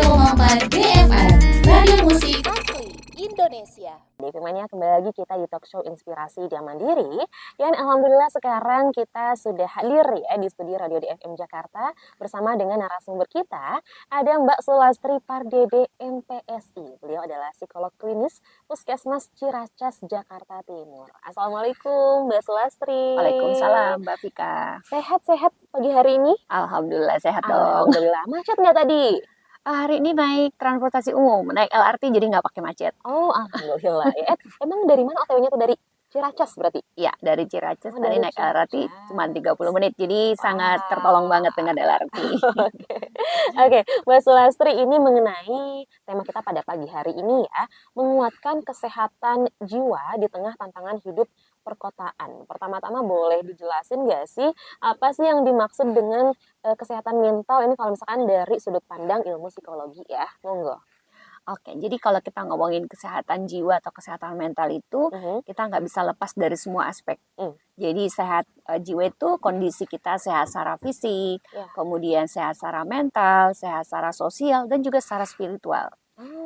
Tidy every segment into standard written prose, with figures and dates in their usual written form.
103,4 BFM Radio Musik Asli Indonesia. Temanya kembali lagi kita di talk show Inspirasi Dia Mandiri. Dan alhamdulillah sekarang kita sudah hadir ya di studio Radio DFM Jakarta bersama dengan narasumber kita ada Mbak Sulastri Pardede MPSI. Beliau adalah psikolog klinis Puskesmas Ciracas Jakarta Timur. Assalamualaikum Mbak Sulastri. Waalaikumsalam Mbak Vika. Sehat-sehat pagi hari ini? Alhamdulillah sehat dong. Alhamdulillah. Macet nggak tadi? Hari ini naik transportasi umum, naik LRT jadi nggak pakai macet. Oh, alhamdulillah ya. Emang dari mana OTW-nya tuh, dari Ciracas berarti? Ya, dari Ciracas tadi dari naik LRT Ciracas. cuma 30 menit. Jadi sangat tertolong banget dengan LRT. Oke, Mbak Sulastri, ini mengenai tema kita pada pagi hari ini ya, menguatkan kesehatan jiwa di tengah tantangan hidup perkotaan. Pertama-tama boleh dijelasin nggak sih apa sih yang dimaksud dengan kesehatan mental ini kalau misalkan dari sudut pandang ilmu psikologi ya, monggo. Oke, jadi kalau kita ngomongin kesehatan jiwa atau kesehatan mental itu, kita nggak bisa lepas dari semua aspek. Jadi sehat jiwa itu kondisi kita sehat secara fisik, kemudian sehat secara mental, sehat secara sosial, dan juga secara spiritual.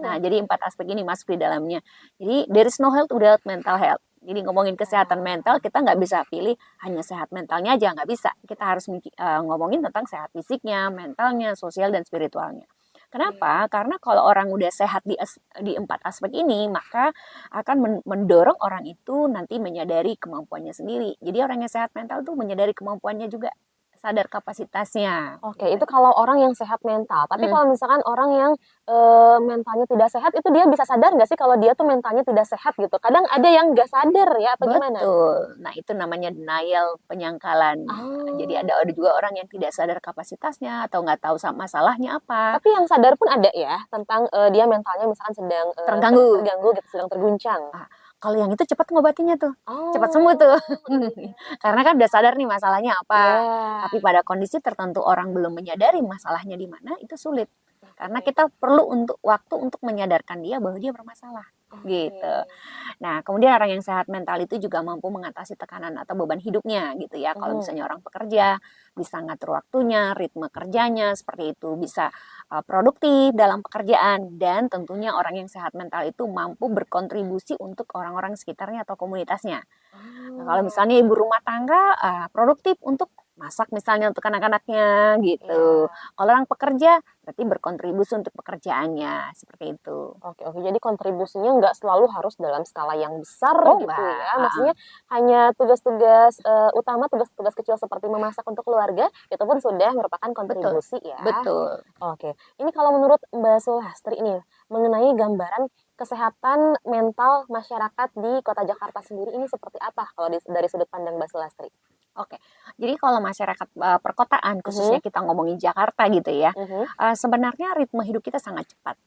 Nah, jadi 4 aspek ini masuk di dalamnya. Jadi there is no health without mental health. Jadi ngomongin kesehatan mental, kita nggak bisa pilih hanya sehat mentalnya aja, nggak bisa. Kita harus ngomongin tentang sehat fisiknya, mentalnya, sosial, dan spiritualnya. Kenapa? Karena kalau orang udah sehat di 4 aspek ini, maka akan mendorong orang itu nanti menyadari kemampuannya sendiri. Jadi orang yang sehat mental tuh menyadari kemampuannya juga, sadar kapasitasnya. Oke, itu kalau orang yang sehat mental. Tapi kalau misalkan orang yang mentalnya tidak sehat, itu dia bisa sadar nggak sih kalau dia tuh mentalnya tidak sehat gitu? Kadang ada yang nggak sadar ya, atau gimana? Betul. Nah, itu namanya denial, penyangkalan. Jadi ada juga orang yang tidak sadar kapasitasnya atau nggak tahu masalahnya apa. Tapi yang sadar pun ada ya, tentang dia mentalnya misalkan sedang terganggu gitu, sedang terguncang. Kalau yang itu cepat ngobatinya tuh, cepat sembuh tuh. Karena kan udah sadar nih masalahnya apa. Tapi pada kondisi tertentu orang belum menyadari masalahnya di mana, itu sulit. Karena kita perlu waktu untuk menyadarkan dia bahwa dia bermasalah. Gitu. Nah, kemudian orang yang sehat mental itu juga mampu mengatasi tekanan atau beban hidupnya gitu ya. Kalau misalnya orang pekerja, bisa ngatur waktunya, ritme kerjanya seperti itu, bisa produktif dalam pekerjaan, dan tentunya orang yang sehat mental itu mampu berkontribusi untuk orang-orang sekitarnya atau komunitasnya. Nah, kalau misalnya ibu rumah tangga produktif untuk masak misalnya untuk anak-anaknya gitu. Kalau orang pekerja berarti berkontribusi untuk pekerjaannya, seperti itu. Oke, jadi kontribusinya nggak selalu harus dalam skala yang besar gitu ya. Maksudnya hanya tugas-tugas utama, tugas-tugas kecil seperti memasak untuk keluarga, itu pun sudah merupakan kontribusi. Betul. Ya. Betul. Oke, ini kalau menurut Mbak Sulastri ini mengenai gambaran kesehatan mental masyarakat di Kota Jakarta sendiri ini seperti apa kalau dari sudut pandang Mbak Sulastri? Oke, jadi kalau masyarakat perkotaan, khususnya kita ngomongin Jakarta gitu ya, sebenarnya ritme hidup kita sangat cepat.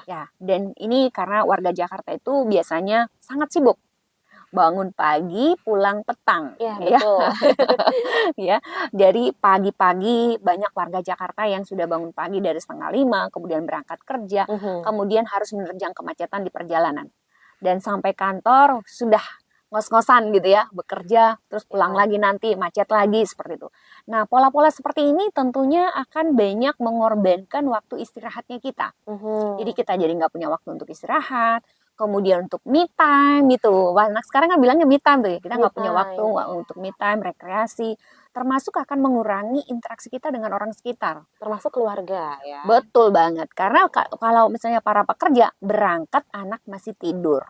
Ya, dan ini karena warga Jakarta itu biasanya sangat sibuk. Bangun pagi, pulang petang. Betul. Ya, dari pagi-pagi banyak warga Jakarta yang sudah bangun pagi dari 4:30, kemudian berangkat kerja, kemudian harus menerjang kemacetan di perjalanan. Dan sampai kantor sudah ngos-ngosan gitu ya, bekerja, terus pulang lagi nanti, macet lagi, seperti itu. Nah, pola-pola seperti ini tentunya akan banyak mengorbankan waktu istirahatnya kita. Jadi kita jadi nggak punya waktu untuk istirahat, kemudian untuk me time gitu. Wah, sekarang kan bilangnya me time tuh ya, kita nggak punya waktu untuk me time, rekreasi, termasuk akan mengurangi interaksi kita dengan orang sekitar. Termasuk keluarga ya. Betul banget, karena kalau misalnya para pekerja, berangkat anak masih tidur.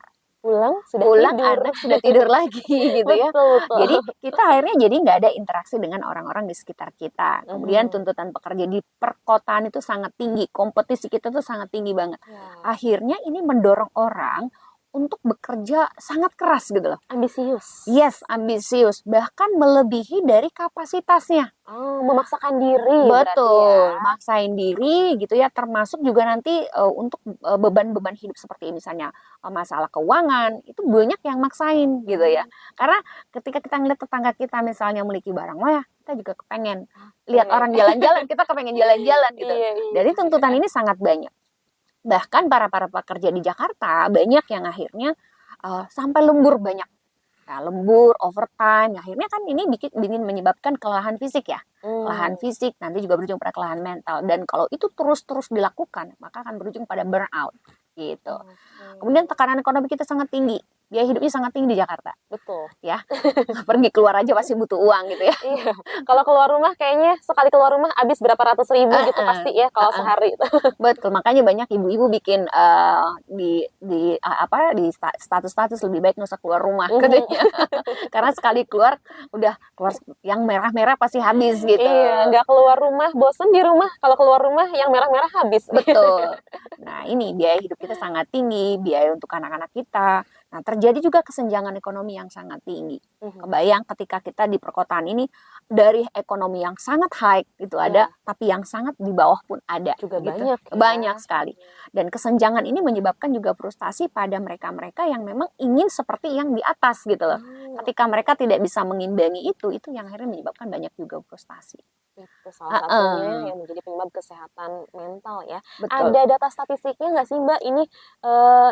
Pulang anak sudah tidur lagi gitu ya. Betul. Jadi kita akhirnya jadi nggak ada interaksi dengan orang-orang di sekitar kita. Kemudian tuntutan pekerja di perkotaan itu sangat tinggi, kompetisi kita tuh sangat tinggi banget. Akhirnya ini mendorong orang untuk bekerja sangat keras gitu loh. Ambisius. Yes, ambisius. Bahkan melebihi dari kapasitasnya. Memaksakan diri. Betul, maksain diri gitu ya. Termasuk juga nanti untuk beban-beban hidup seperti misalnya masalah keuangan, itu banyak yang maksain gitu ya. Karena ketika kita ngeliat tetangga kita misalnya memiliki barang mewah, kita juga kepengen lihat orang jalan-jalan, kita kepengen jalan-jalan gitu. Jadi tuntutan ini sangat banyak. Bahkan para pekerja di Jakarta banyak yang akhirnya sampai lembur banyak. lembur, overtime, akhirnya kan ini bikin menyebabkan kelelahan fisik ya. Kelelahan fisik nanti juga berujung pada kelelahan mental, dan kalau itu terus-terus dilakukan maka akan berujung pada burnout gitu. Kemudian tekanan ekonomi kita sangat tinggi, biaya hidupnya sangat tinggi di Jakarta. Betul. Ya, pergi keluar aja pasti butuh uang gitu ya. Iya. Kalau keluar rumah kayaknya sekali keluar rumah habis berapa ratus ribu gitu pasti ya kalau sehari itu. Betul, makanya banyak ibu-ibu bikin di status-status lebih baik nggak usah keluar rumah katanya. Karena sekali keluar udah keluar yang merah-merah pasti habis gitu. Iya, nggak keluar rumah bosen di rumah, kalau keluar rumah yang merah-merah habis. Betul. Nah, ini biaya hidup kita sangat tinggi, biaya untuk anak-anak kita. Nah, terjadi juga kesenjangan ekonomi yang sangat tinggi. Kebayang ketika kita di perkotaan ini dari ekonomi yang sangat high itu ada, tapi yang sangat di bawah pun ada. Juga gitu. banyak ya. Banyak sekali. Dan kesenjangan ini menyebabkan juga frustasi pada mereka-mereka yang memang ingin seperti yang di atas gitu loh. Ketika mereka tidak bisa mengimbangi itu yang akhirnya menyebabkan banyak juga frustasi. Itu salah satunya yang menjadi penyebab kesehatan mental ya. Betul. Ada data statistiknya nggak sih Mbak ini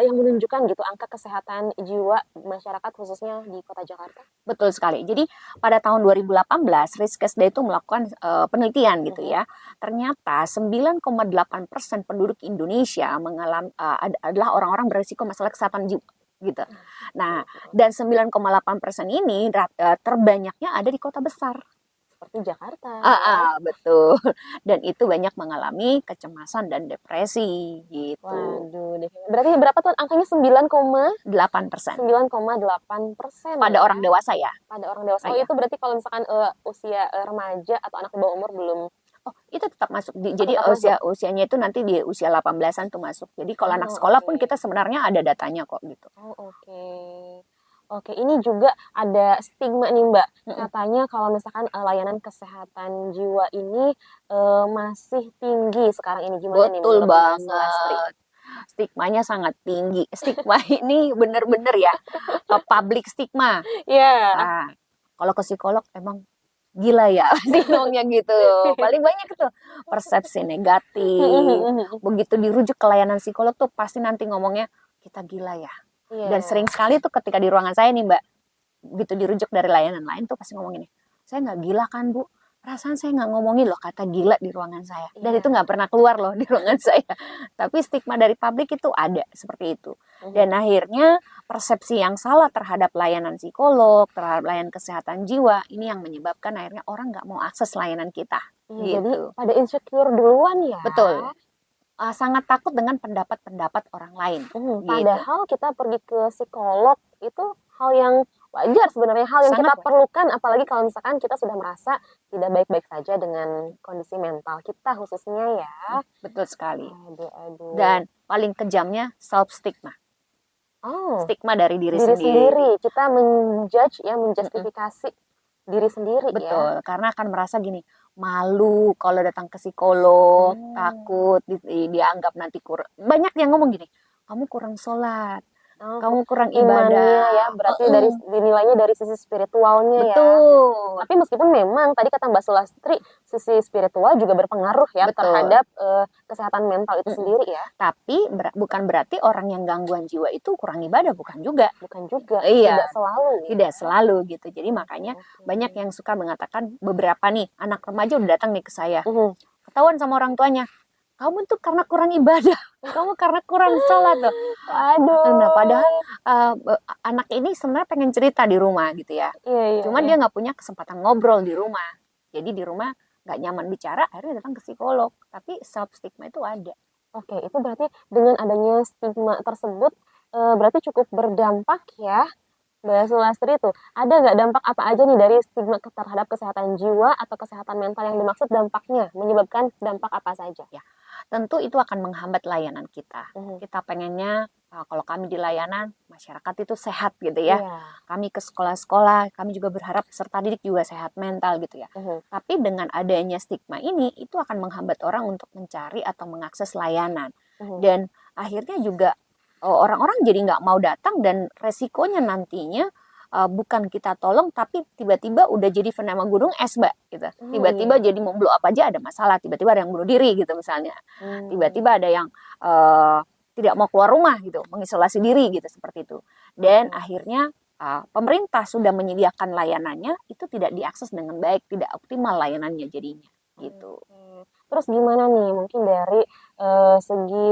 yang menunjukkan gitu angka kesehatan jiwa masyarakat khususnya di Kota Jakarta? Betul sekali. Jadi pada tahun 2018 Riskesda itu melakukan penelitian gitu ya. Ternyata 9,8% penduduk Indonesia adalah orang-orang berisiko masalah kesehatan jiwa gitu. Nah, dan 9,8% ini terbanyaknya ada di kota besar. Seperti Jakarta. Betul. Dan itu banyak mengalami kecemasan dan depresi gitu. Waduh, berarti berapa tuh angkanya 8%. 9,8% Pada ya? orang dewasa ya. Pada orang dewasa. Oh, Iya. itu berarti kalau misalkan usia remaja atau anak di bawah umur belum. Oh, itu tetap masuk. Jadi usianya itu nanti di usia 18-an tuh masuk. Jadi kalau anak sekolah pun kita sebenarnya ada datanya kok gitu. Oh, oke. Oke, ini juga ada stigma nih Mbak. Katanya kalau misalkan layanan kesehatan jiwa ini masih tinggi sekarang ini. Gimana nih Betul menurut Mbak Sulastri? banget. Stigmanya sangat tinggi. Stigma ini bener-bener ya public stigma. Iya. Nah, kalau ke psikolog emang gila ya pasti ngomongnya gitu. Paling banyak itu persepsi negatif. Begitu dirujuk ke layanan psikolog tuh pasti nanti ngomongnya kita gila ya. Dan sering sekali tuh ketika di ruangan saya nih Mbak, begitu dirujuk dari layanan lain tuh pasti ngomong gini, saya nggak gila kan Bu, perasaan saya nggak ngomongin loh kata gila di ruangan saya, dan itu nggak pernah keluar loh di ruangan saya. Tapi stigma dari publik itu ada seperti itu, dan akhirnya persepsi yang salah terhadap layanan psikolog, terhadap layanan kesehatan jiwa, ini yang menyebabkan akhirnya orang nggak mau akses layanan kita. Jadi Gitu. pada insecure duluan ya. Betul. Sangat takut dengan pendapat-pendapat orang lain. Padahal kita pergi ke psikolog itu hal yang wajar sebenarnya, hal yang kita perlukan, apalagi kalau misalkan kita sudah merasa tidak baik-baik saja dengan kondisi mental kita khususnya ya. Betul sekali. Aduh. Dan paling kejamnya self stigma. Stigma dari diri sendiri. sendiri. Kita menjudge ya, menjustifikasi diri sendiri. Betul, karena akan merasa gini, malu kalau datang ke psikolog, takut dianggap nanti kurang. Banyak yang ngomong gini, kamu kurang sholat, kamu kurang ibadah ya, berarti dari dinilainya dari sisi spiritualnya. Betul. Tapi meskipun memang tadi kata Mbak Sulastri sisi spiritual juga berpengaruh ya terhadap kesehatan mental itu sendiri ya. Tapi bukan berarti orang yang gangguan jiwa itu kurang ibadah, bukan juga. Iya. Tidak selalu. Tidak selalu gitu. Jadi makanya banyak yang suka mengatakan, beberapa nih anak remaja udah datang nih ke saya, ketahuan sama orang tuanya, kamu tuh karena kurang ibadah, kamu karena kurang sholat loh. Aduh. Nah, padahal anak ini sebenarnya pengen cerita di rumah gitu ya. Cuman dia nggak punya kesempatan ngobrol di rumah. Jadi di rumah nggak nyaman bicara, akhirnya datang ke psikolog. Tapi self stigma itu ada. Oke, itu berarti dengan adanya stigma tersebut berarti cukup berdampak ya. Mbak Sulastri itu ada nggak dampak apa aja nih dari stigma terhadap kesehatan jiwa atau kesehatan mental yang dimaksud, dampaknya menyebabkan dampak apa saja? Ya, tentu itu akan menghambat layanan kita. Kita pengennya kalau kami di layanan masyarakat itu sehat gitu ya. Kami ke sekolah-sekolah, kami juga berharap peserta didik juga sehat mental gitu ya. Tapi dengan adanya stigma ini itu akan menghambat orang untuk mencari atau mengakses layanan. Dan akhirnya juga orang-orang jadi nggak mau datang, dan resikonya nantinya bukan kita tolong tapi tiba-tiba udah jadi fenomena gunung es Mbak gitu. Tiba-tiba jadi mau blow up aja ada masalah, tiba-tiba ada yang bunuh diri gitu misalnya. Tiba-tiba ada yang tidak mau keluar rumah gitu, mengisolasi diri gitu seperti itu. Dan akhirnya pemerintah sudah menyediakan layanannya, itu tidak diakses dengan baik, tidak optimal layanannya jadinya gitu. Terus gimana nih mungkin dari segi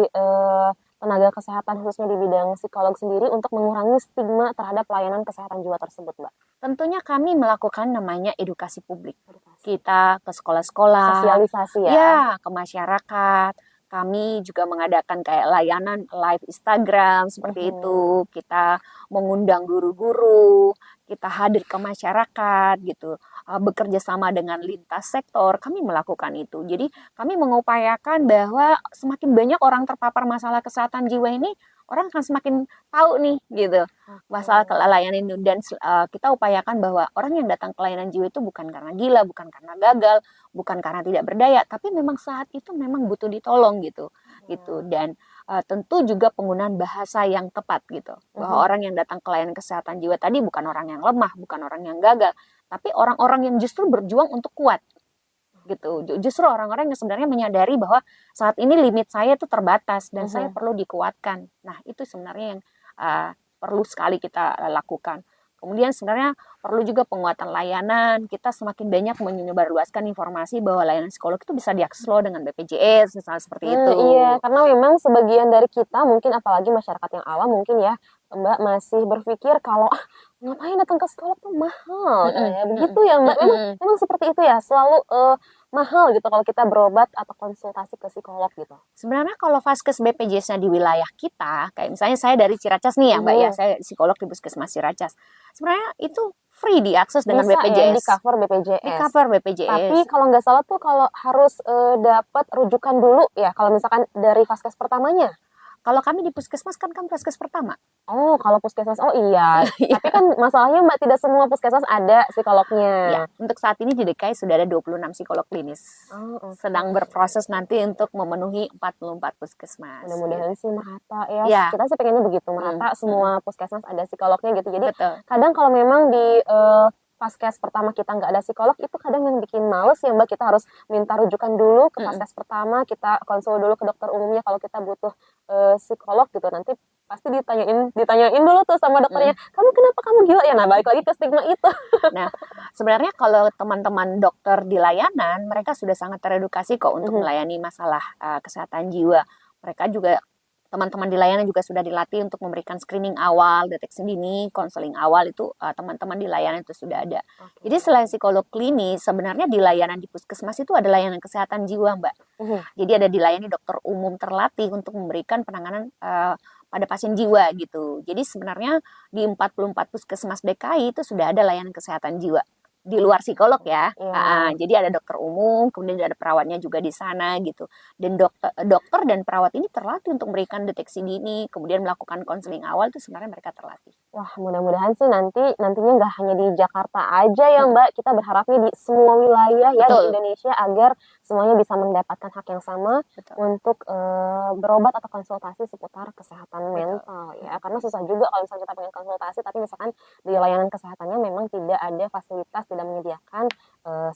tenaga kesehatan khususnya di bidang psikolog sendiri untuk mengurangi stigma terhadap layanan kesehatan jiwa tersebut, Mbak? Tentunya kami melakukan namanya edukasi publik. Kita ke sekolah-sekolah, Sosialisasi ya. ya, ke masyarakat. Kami juga mengadakan kayak layanan live Instagram seperti itu. Kita mengundang guru-guru, kita hadir ke masyarakat gitu. Bekerja sama dengan lintas sektor, kami melakukan itu. Jadi kami mengupayakan bahwa semakin banyak orang terpapar masalah kesehatan jiwa ini, orang akan semakin tahu nih gitu masalah layanan itu. Dan kita upayakan bahwa orang yang datang ke layanan jiwa itu bukan karena gila, bukan karena gagal, bukan karena tidak berdaya, tapi memang saat itu memang butuh ditolong gitu. Dan tentu juga penggunaan bahasa yang tepat gitu, bahwa orang yang datang ke layanan kesehatan jiwa tadi bukan orang yang lemah, bukan orang yang gagal, tapi orang-orang yang justru berjuang untuk kuat gitu. Justru orang-orang yang sebenarnya menyadari bahwa saat ini limit saya itu terbatas dan saya perlu dikuatkan. Nah, itu sebenarnya yang perlu sekali kita lakukan. Kemudian sebenarnya perlu juga penguatan layanan. Kita semakin banyak menyebarluaskan informasi bahwa layanan psikolog itu bisa diakses loh dengan BPJS misalnya seperti itu. Iya, karena memang sebagian dari kita mungkin apalagi masyarakat yang awam mungkin ya, Mbak masih berpikir kalau ngapain datang ke psikolog tuh mahal, kayak begitu ya Mbak. Memang seperti itu ya, selalu mahal gitu kalau kita berobat atau konsultasi ke psikolog gitu. Sebenarnya kalau vaskes BPJS-nya di wilayah kita, kayak misalnya saya dari Ciracas nih ya Mbak ya, saya psikolog di Puskesmas Ciracas. Sebenarnya itu free diakses dengan Bisa BPJS. ya, di cover BPJS. Di cover BPJS. Tapi kalau nggak salah tuh kalau harus dapat rujukan dulu ya, kalau misalkan dari vaskes pertamanya. Kalau kami di puskesmas kan vaskes pertama. Oh, kalau puskesmas, oh iya. Tapi kan masalahnya Mbak, tidak semua puskesmas ada psikolognya. Ya, untuk saat ini di DKI sudah ada 26 psikolog klinis. Sedang berproses nanti untuk memenuhi 44 puskesmas. Mudah-mudahan sih merata ya. Kita sih pengennya begitu, merata semua puskesmas ada psikolognya gitu. Jadi kadang kalau memang di vaskes pertama kita nggak ada psikolog, itu kadang yang bikin males ya Mbak. Kita harus minta rujukan dulu ke vaskes pertama, kita konsul dulu ke dokter umumnya kalau kita butuh psikolog gitu. Nanti pasti ditanyain dulu tuh sama dokternya, kamu kamu gila ya? Nah, balik lagi ke stigma itu. Nah, sebenarnya kalau teman-teman dokter di layanan, mereka sudah sangat teredukasi kok untuk melayani masalah kesehatan jiwa. Mereka juga, teman-teman di layanan juga sudah dilatih untuk memberikan screening awal, deteksi dini, konseling awal itu teman-teman di layanan itu sudah ada. Jadi selain psikolog klinis, sebenarnya di layanan di puskesmas itu ada layanan kesehatan jiwa Mbak. Jadi ada dilayani dokter umum terlatih untuk memberikan penanganan pada pasien jiwa gitu. Jadi sebenarnya di 44 puskesmas DKI itu sudah ada layanan kesehatan jiwa. Di luar psikolog ya, jadi ada dokter umum, kemudian ada perawatnya juga di sana gitu. Dan dokter dan perawat ini terlatih untuk memberikan deteksi dini, kemudian melakukan konseling awal itu sebenarnya mereka terlatih. Wah, mudah-mudahan sih nantinya nggak hanya di Jakarta aja ya Mbak, kita berharapnya di semua wilayah ya di Indonesia agar semuanya bisa mendapatkan hak yang sama untuk berobat atau konsultasi seputar kesehatan mental ya. Karena susah juga kalau misalnya kita pengen konsultasi tapi misalkan di layanan kesehatannya memang tidak ada fasilitas, tidak menyediakan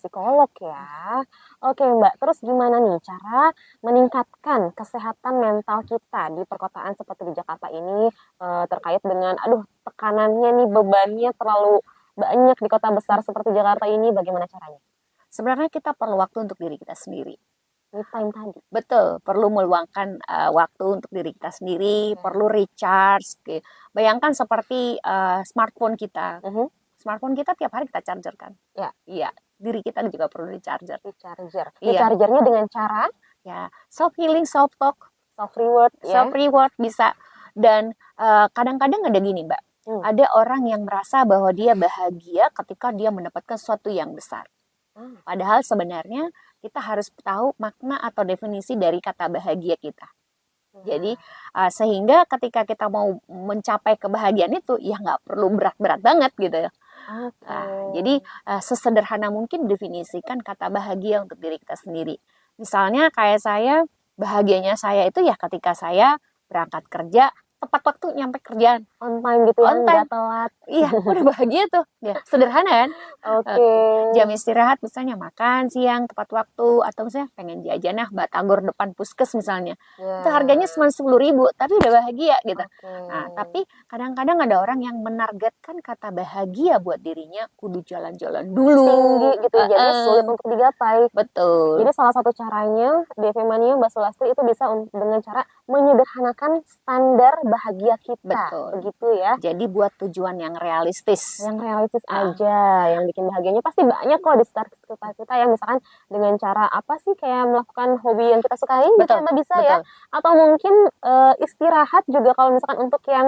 psikolog ya. Oke Mbak, terus gimana nih cara meningkatkan kesehatan mental kita di perkotaan seperti di Jakarta ini terkait dengan tekanannya nih, bebannya terlalu banyak di kota besar seperti Jakarta ini, bagaimana caranya? Sebenarnya kita perlu waktu untuk diri kita sendiri. Me time tadi. Betul, perlu meluangkan waktu untuk diri kita sendiri, perlu recharge. Bayangkan seperti smartphone kita. Smartphone kita tiap hari kita charger kan? Iya, diri kita juga perlu di-charger. Di-chargernya dengan cara? Ya, self healing, self talk, self reward. Self reward bisa. Dan kadang-kadang ada gini Mbak, ada orang yang merasa bahwa dia bahagia ketika dia mendapatkan sesuatu yang besar. Padahal sebenarnya kita harus tahu makna atau definisi dari kata bahagia kita. Jadi sehingga ketika kita mau mencapai kebahagiaan itu ya nggak perlu berat-berat banget gitu ya. Jadi sesederhana mungkin definisikan kata bahagia untuk diri kita sendiri. Misalnya kayak saya, bahagianya saya itu ya ketika saya berangkat kerja tepat waktu nyampe kerjaan. On time gitu ya, On nggak time. telat. Iya, udah bahagia tuh. Ya, sederhana kan? Oke. Jam istirahat misalnya makan siang tepat waktu, atau misalnya pengen jajan batagor depan puskes misalnya. Itu Ya. harganya cuma 10.000, tapi udah bahagia gitu. Oke. Nah, tapi kadang-kadang ada orang yang menargetkan kata bahagia buat dirinya kudu jalan-jalan dulu. Tinggi gitu, jadi sulit untuk digapai. Betul. Jadi salah satu caranya DV Mania Mbak Sulastri itu bisa dengan cara menyederhanakan standar bahagia kita. Betul. Begitu ya. Jadi buat tujuan yang realistis. Yang realistis aja, yang bikin bahagianya pasti banyak kok di sekitar kita ya. Misalkan dengan cara apa sih, kayak melakukan hobi yang kita sukai gitu Betul, ya Mbak, bisa betul. ya. Atau mungkin istirahat juga kalau misalkan untuk yang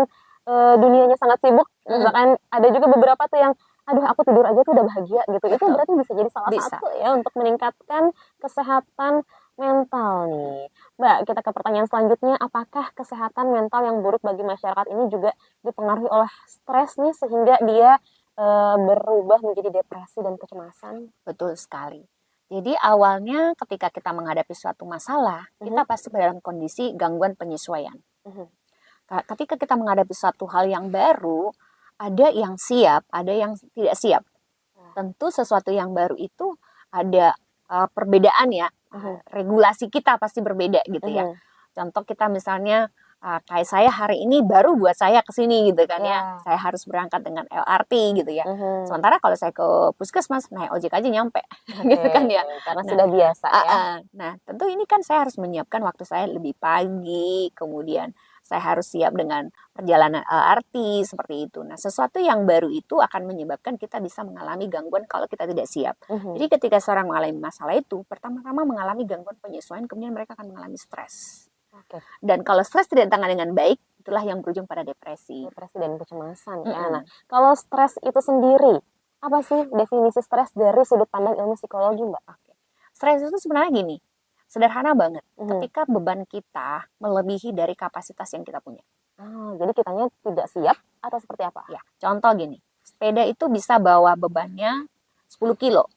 dunianya sangat sibuk. Misalkan ada juga beberapa tuh yang aduh aku tidur aja tuh udah bahagia gitu. Itu berarti bisa jadi salah satu ya untuk meningkatkan kesehatan mental nih. Mbak, kita ke pertanyaan selanjutnya, apakah kesehatan mental yang buruk bagi masyarakat ini juga dipengaruhi oleh stres nih sehingga dia berubah menjadi depresi dan kecemasan? Betul sekali. Jadi awalnya ketika kita menghadapi suatu masalah, kita pasti dalam kondisi gangguan penyesuaian. Ketika kita menghadapi suatu hal yang baru, ada yang siap, ada yang tidak siap. Tentu sesuatu yang baru itu ada perbedaan ya. Regulasi kita pasti berbeda gitu ya. Contoh kita misalnya kayak saya hari ini baru buat saya kesini gitu kan ya. Saya harus berangkat dengan LRT gitu ya. Sementara kalau saya ke puskesmas naik ojek aja nyampe gitu kan ya. Karena sudah biasa ya. Nah tentu ini kan saya harus menyiapkan waktu saya lebih pagi, kemudian saya harus siap dengan perjalanan LRT seperti itu. Nah, sesuatu yang baru itu akan menyebabkan kita bisa mengalami gangguan kalau kita tidak siap. Jadi ketika seorang mengalami masalah itu, pertama-tama mengalami gangguan penyesuaian, kemudian mereka akan mengalami stres. Dan kalau stres tidak ditangani dengan baik, itulah yang berujung pada depresi. Depresi dan kecemasan ya. Nah, kalau stres itu sendiri, apa sih definisi stres dari sudut pandang ilmu psikologi, Mbak? Stres itu sebenarnya gini, sederhana banget. Ketika beban kita melebihi dari kapasitas yang kita punya. Jadi kitanya tidak siap atau seperti apa? Ya, contoh gini, sepeda itu bisa bawa bebannya 10 kilo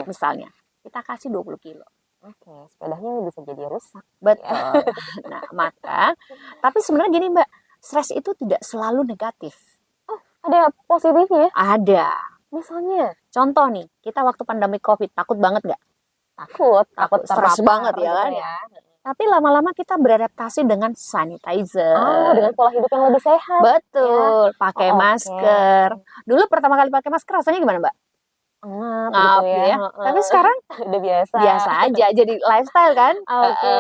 misalnya. Kita kasih 20 kilo. Oke, sepedanya bisa jadi rusak. Betul. Nah, maka, tapi sebenarnya gini Mbak, stres itu tidak selalu negatif. Oh, ada positifnya? Ada. Misalnya? Contoh nih, kita waktu pandemi COVID, takut banget nggak? Takut stres banget ya kan? Gitu ya. Tapi lama-lama kita beradaptasi dengan sanitizer. Dengan pola hidup yang lebih sehat. Betul, pakai masker. Dulu pertama kali pakai masker rasanya gimana Mbak? Ngap gitu ya. Tapi sekarang udah biasa. Biasa aja, jadi lifestyle kan? Oke.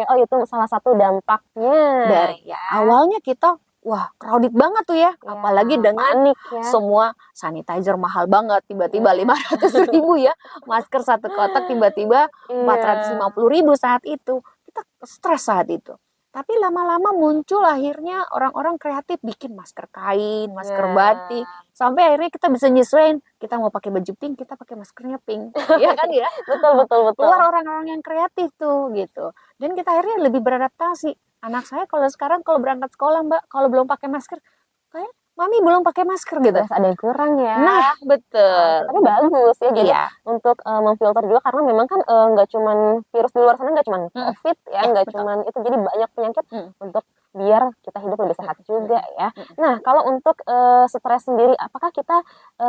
Oh, itu salah satu dampaknya. Dari awalnya kita wah crowded banget tuh ya, apalagi dengan panik, ya. Semua sanitizer mahal banget, tiba-tiba 500.000 ya, masker satu kotak tiba-tiba 450.000 saat itu. Kita stres saat itu. Tapi lama-lama muncul akhirnya orang-orang kreatif bikin masker kain, masker batik, sampai akhirnya kita bisa nyesuaiin. Kita mau pakai baju pink, kita pakai maskernya pink, ya kan ya? Betul. Keluar orang-orang yang kreatif tuh gitu, dan kita akhirnya lebih beradaptasi. Anak saya kalau sekarang kalau berangkat sekolah Mbak, kalau belum pakai masker, kayak mami belum pakai masker gitu. Ada yang kurang ya. Nah betul. Tapi bagus ya, jadi untuk memfilter juga, karena memang kan nggak cuman virus di luar sana, nggak cuman COVID ya, nggak cuman itu, jadi banyak penyakit untuk biar kita hidup lebih sehat juga ya. Nah, kalau untuk stres sendiri, apakah kita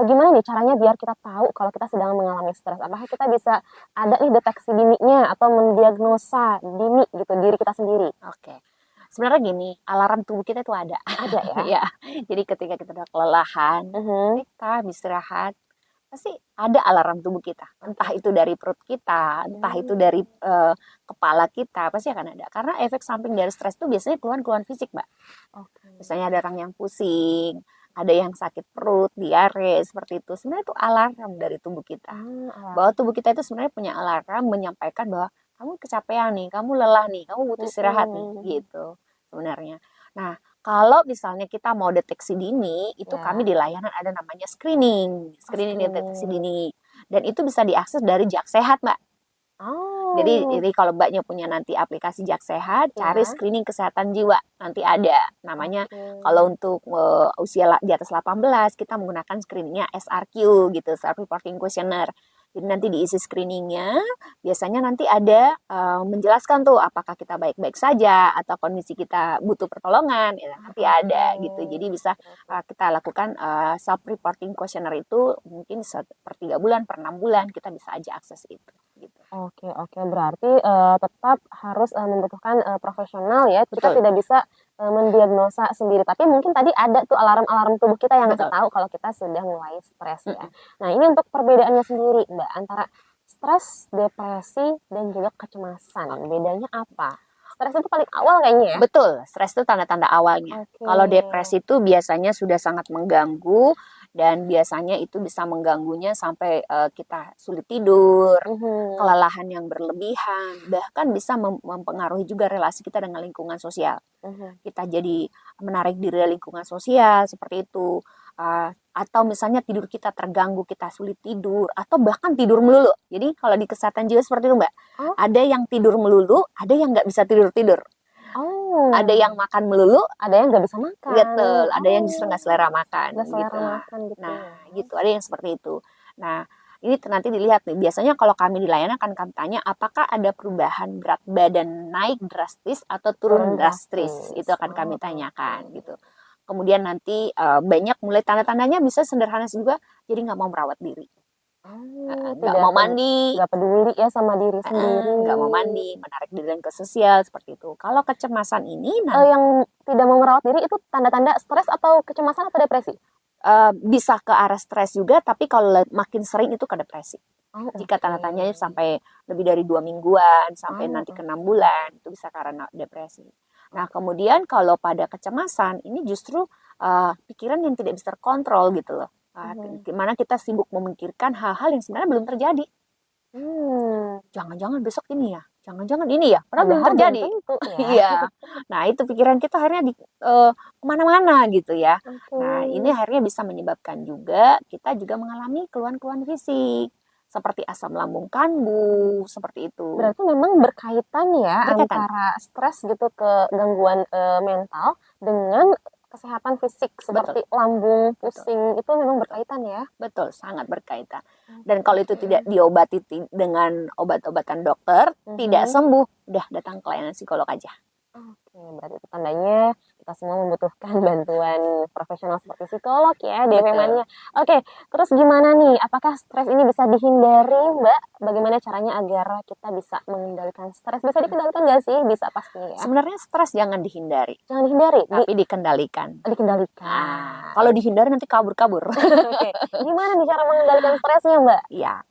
gimana nih caranya biar kita tahu kalau kita sedang mengalami stres? Apakah kita bisa ada nih deteksi dininya atau mendiagnosa dini gitu diri kita sendiri? Oke. Sebenarnya gini, alarm tubuh kita itu ada ya. Ya. Jadi ketika kita udah kelelahan, kita istirahat, pasti ada alarm tubuh kita. Entah itu dari perut kita, entah itu dari kepala kita, pasti akan ada. Karena efek samping dari stres itu biasanya keluhan-keluhan fisik, Mbak. Misalnya ada orang yang pusing, ada yang sakit perut, diare, seperti itu. Sebenarnya itu alarm dari tubuh kita. Bahwa tubuh kita itu sebenarnya punya alarm menyampaikan bahwa kamu kecapean nih, kamu lelah nih, kamu butuh istirahat nih, gitu sebenarnya. Nah, kalau misalnya kita mau deteksi dini, itu kami di layanan ada namanya screening deteksi dini, dan itu bisa diakses dari Jak Sehat, Mbak. Jadi kalau Mbaknya punya nanti aplikasi Jak Sehat, cari screening kesehatan jiwa, nanti ada namanya. Kalau untuk usia di atas 18, kita menggunakan screeningnya SRQ gitu, Self Reporting Questionnaire. Jadi nanti diisi screeningnya, biasanya nanti ada menjelaskan tuh apakah kita baik-baik saja atau kondisi kita butuh pertolongan, ya, nanti ada gitu. Jadi bisa kita lakukan self-reporting questionnaire itu mungkin per 3 bulan, per 6 bulan kita bisa aja akses itu. Gitu. Oke, berarti tetap harus membutuhkan profesional ya. Kita Betul. tidak bisa mendiagnosa sendiri. Tapi mungkin tadi ada tuh alarm-alarm tubuh kita yang ngasih Betul. tahu kalau kita sudah mulai stres ya. Nah, ini untuk perbedaannya sendiri, Mbak, antara stres, depresi, dan juga kecemasan. Bedanya apa? Stres itu paling awal kayaknya ya? Betul, stres itu tanda-tanda awalnya. Oke. Kalau depresi itu biasanya sudah sangat mengganggu dan biasanya itu bisa mengganggunya sampai kita sulit tidur, kelelahan yang berlebihan, bahkan bisa mempengaruhi juga relasi kita dengan lingkungan sosial. Kita jadi menarik diri dari lingkungan sosial seperti itu. Atau misalnya tidur kita terganggu, kita sulit tidur, atau bahkan tidur melulu. Jadi kalau di kesehatan jiwa seperti itu, Mbak. Oh. Ada yang tidur melulu, ada yang nggak bisa tidur-tidur. Oh. Ada yang makan melulu, ada yang nggak bisa makan. Betul, ada yang justru nggak selera makan. Nggak selera gitu. makan gitu. Nah, gitu, ada yang seperti itu. Nah, ini nanti dilihat nih, biasanya kalau kami di layanan akan kami tanya apakah ada perubahan berat badan naik drastis atau turun drastis. Itu akan kami tanyakan gitu. Kemudian nanti banyak mulai tanda-tandanya bisa sederhana juga, jadi nggak mau merawat diri. Nggak mau mandi, nggak peduli ya sama diri sendiri, nggak mau mandi, menarik diri ke sosial seperti itu. Kalau kecemasan ini, yang tidak mau merawat diri itu tanda-tanda stres atau kecemasan atau depresi? Bisa ke arah stres juga, tapi kalau makin sering itu ke depresi. Jika tanda-tandanya sampai lebih dari 2 mingguan, sampai nanti ke 6 bulan, itu bisa karena depresi. Nah, kemudian kalau pada kecemasan, ini justru pikiran yang tidak bisa terkontrol gitu loh. Gimana kita sibuk memikirkan hal-hal yang sebenarnya belum terjadi. Jangan-jangan besok ini ya, jangan-jangan ini ya, padahal belum terjadi. Iya. Nah, itu pikiran kita akhirnya kemana-mana gitu ya. Nah, ini akhirnya bisa menyebabkan juga kita juga mengalami keluhan-keluhan fisik seperti asam lambung kambuh, seperti itu. Berarti memang berkaitan ya antara stres gitu ke gangguan mental dengan kesehatan fisik seperti lambung, pusing, itu memang berkaitan ya? Betul, sangat berkaitan. Dan kalau itu tidak diobati dengan obat-obatan dokter, tidak sembuh, udah datang ke layanan psikolog aja. Oke, berarti itu tandanya kita semua membutuhkan bantuan profesional seperti psikolog ya, DFM-nya. Oke, terus gimana nih? Apakah stres ini bisa dihindari, Mbak? Bagaimana caranya agar kita bisa mengendalikan stres? Bisa dikendalikan nggak sih? Bisa pastinya ya. Sebenarnya stres jangan dihindari. Jangan dihindari, tapi dikendalikan. Dikendalikan. Kalau dihindari nanti kabur-kabur. Oke. Gimana nih cara mengendalikan stresnya, Mbak?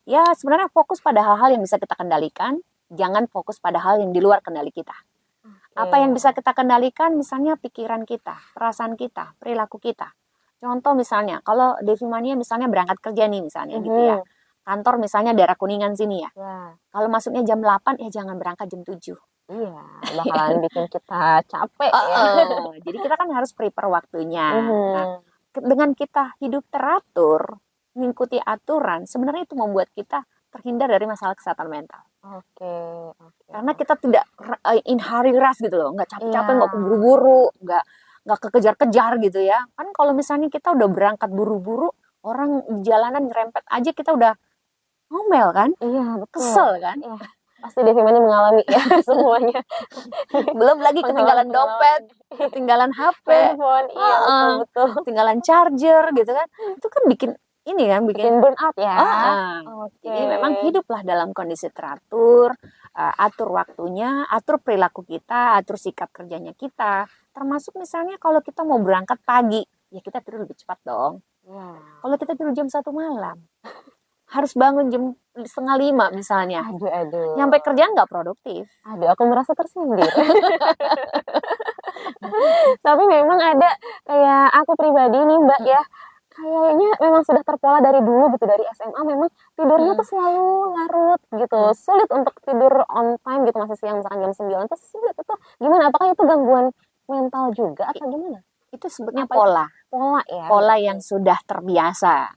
Ya sebenarnya fokus pada hal-hal yang bisa kita kendalikan. Jangan fokus pada hal yang di luar kendali kita. Apa yang bisa kita kendalikan, misalnya pikiran kita, perasaan kita, perilaku kita. Contoh misalnya, kalau Devimania misalnya berangkat kerja nih misalnya gitu ya. Kantor misalnya daerah Kuningan sini ya. Kalau masuknya jam 8, ya jangan berangkat jam 7. Iya, bakalan bikin kita capek ya. Jadi kita kan harus prepare waktunya. Nah, dengan kita hidup teratur, mengikuti aturan, sebenarnya itu membuat kita terhindar dari masalah kesehatan mental. Oke. Karena kita tidak in hurry rush gitu loh, nggak capek-capek, nggak keburu-buru, nggak kekejar-kejar gitu ya. Kan kalau misalnya kita udah berangkat buru-buru, orang di jalanan nyerempet aja kita udah ngomel kan? Iya, betul. Kesel kan? Iya. Pasti Devimania mengalami ya semuanya. Belum lagi ketinggalan dompet, ketinggalan HP, handphone, iya betul. ketinggalan charger gitu kan. Itu kan bikin burn out ya. Jadi memang hiduplah dalam kondisi teratur, atur waktunya, atur perilaku kita, atur sikap kerjanya kita. Termasuk misalnya kalau kita mau berangkat pagi, ya kita tidur lebih cepat dong. Kalau kita tidur jam 1 malam, harus bangun jam 4:30 misalnya. Aduh. Nyampe kerja nggak produktif. Aduh, aku merasa tersindir. Tapi memang ada kayak aku pribadi nih, Mbak ya. Kayaknya memang sudah terpola dari dulu gitu, dari SMA memang tidurnya tuh selalu larut gitu. Sulit untuk tidur on time gitu, masih siang misalkan jam 9 tuh sulit. Itu gimana? Apakah itu gangguan mental juga atau gimana? Itu sebutnya pola. Pola ya. Pola yang sudah terbiasa.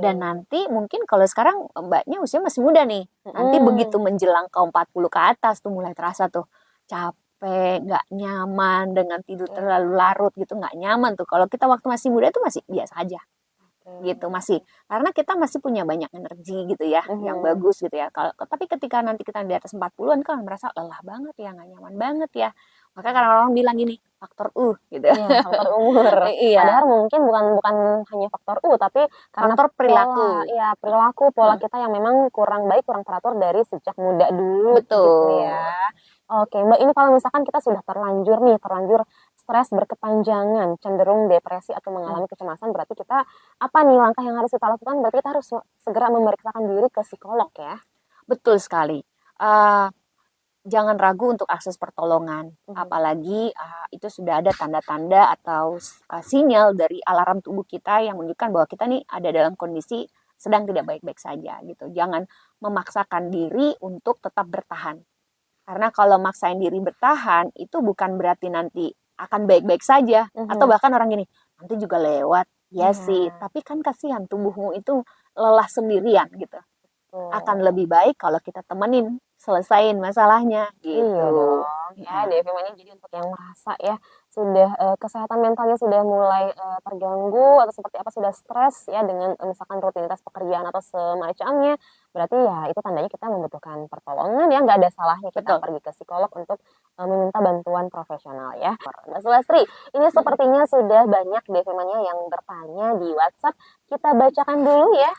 Dan nanti mungkin kalau sekarang Mbaknya usia masih muda nih. Nanti begitu menjelang ke 40 ke atas tuh mulai terasa tuh capek, nggak nyaman dengan tidur terlalu larut gitu, nggak nyaman tuh. Kalau kita waktu masih muda itu masih biasa aja. gitu masih, karena kita masih punya banyak energi gitu ya, yang bagus gitu ya. Tapi ketika nanti kita di atas 40-an kan merasa lelah banget ya, nggak nyaman banget ya. Maka karena orang bilang gini, faktor gitu. Iya, faktor umur. Iya, Padahal mungkin bukan hanya faktor tapi karena faktor perilaku. pola, ya perilaku pola kita yang memang kurang baik, kurang teratur dari sejak muda dulu gitu Betul. ya. Oke, Mbak, ini kalau misalkan kita sudah terlanjur stres berkepanjangan, cenderung depresi atau mengalami kecemasan, berarti kita apa nih langkah yang harus kita lakukan? Berarti kita harus segera memeriksakan diri ke psikolog ya. Betul sekali. Jangan ragu untuk akses pertolongan, apalagi itu sudah ada tanda-tanda atau sinyal dari alarm tubuh kita yang menunjukkan bahwa kita nih ada dalam kondisi sedang tidak baik-baik saja gitu. Jangan memaksakan diri untuk tetap bertahan. Karena kalau maksain diri bertahan itu bukan berarti nanti akan baik-baik saja, atau bahkan orang gini, nanti juga lewat. Ya sih, tapi kan kasihan tubuhmu itu lelah sendirian gitu. Akan lebih baik kalau kita temenin, selesain masalahnya gitu. Iya dong. Ya, Devi ini jadi untuk yang merasa ya sudah kesehatan mentalnya sudah mulai terganggu atau seperti apa, sudah stres ya dengan misalkan rutinitas pekerjaan atau semacamnya, berarti ya itu tandanya kita membutuhkan pertolongan ya, nggak ada salahnya kita pergi ke psikolog untuk meminta bantuan profesional ya. Mbak Sulastri, ini sepertinya sudah banyak Devi yang bertanya di WhatsApp, kita bacakan dulu ya.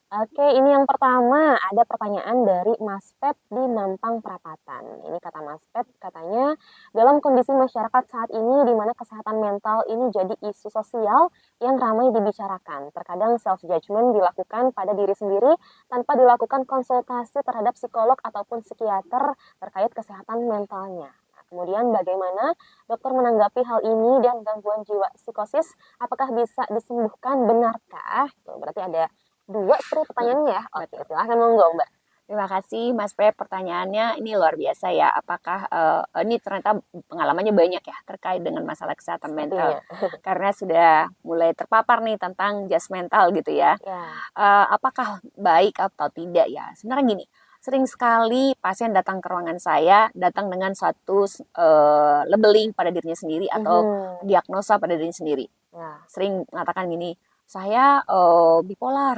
Oke, ini yang pertama ada pertanyaan dari Mas Pep di Mampang Perapatan. Ini kata Mas Pep, katanya dalam kondisi masyarakat saat ini di mana kesehatan mental ini jadi isu sosial yang ramai dibicarakan. Terkadang self-judgment dilakukan pada diri sendiri tanpa dilakukan konsultasi terhadap psikolog ataupun psikiater terkait kesehatan mentalnya. Nah, kemudian bagaimana dokter menanggapi hal ini dan gangguan jiwa psikosis? Apakah bisa disembuhkan, benarkah? Tuh, berarti ada 2 pertanyaannya ya. Oke, silahkan monggo Mbak. Terima kasih Mas Pep, pertanyaannya ini luar biasa ya. Apakah ini ternyata pengalamannya banyak ya terkait dengan masalah kesehatan mental. Karena sudah mulai terpapar nih tentang just mental gitu ya. Apakah baik atau tidak ya? Sebenarnya gini, sering sekali pasien datang ke ruangan saya, datang dengan suatu labeling pada dirinya sendiri atau diagnosa pada dirinya sendiri. Sering mengatakan gini, saya bipolar.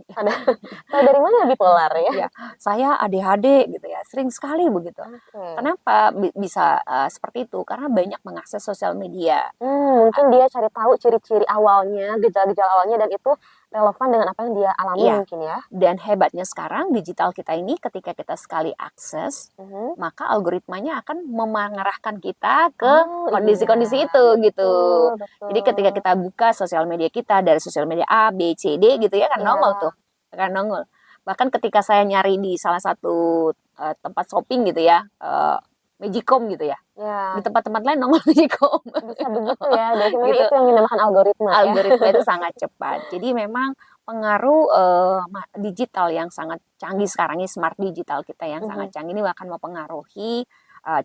Tahu dari mana bipolar ya? Saya ADHD gitu ya, sering sekali begitu. Kenapa bisa seperti itu? Karena banyak mengakses sosial media. Mungkin dia cari tahu ciri-ciri awalnya, gejala-gejala awalnya, dan itu relevan dengan apa yang dia alami mungkin ya. Dan hebatnya sekarang digital kita ini ketika kita sekali akses, maka algoritmanya akan mengarahkan kita ke kondisi-kondisi itu gitu. Jadi ketika kita buka sosial media kita dari sosial media A, B, C, D gitu ya kan nongol tuh. Kan nongol. Bahkan ketika saya nyari di salah satu tempat shopping gitu ya, Magicom gitu ya. Di tempat-tempat lain nongol Magicom. Bisa begitu ya. Jadi gitu. Itu yang dinamakan algoritma. Algoritma itu sangat cepat. Jadi memang pengaruh digital yang sangat canggih sekarang ini, smart digital kita yang sangat canggih ini akan mempengaruhi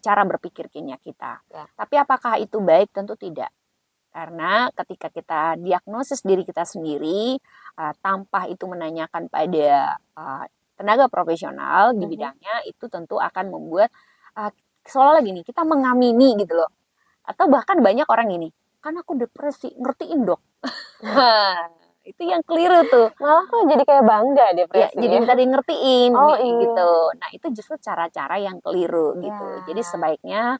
cara berpikir kita. Tapi apakah itu baik? Tentu tidak. Karena ketika kita diagnosis diri kita sendiri, tanpa itu menanyakan pada tenaga profesional di bidangnya, itu tentu akan membuat seolah-olah gini, kita mengamini gitu loh. Atau bahkan banyak orang ini, kan aku depresi, ngertiin dok. Itu yang keliru tuh. Malah kok jadi kayak bangga depresi. Jadi minta di ngertiin gitu. Nah itu justru cara-cara yang keliru gitu. Jadi sebaiknya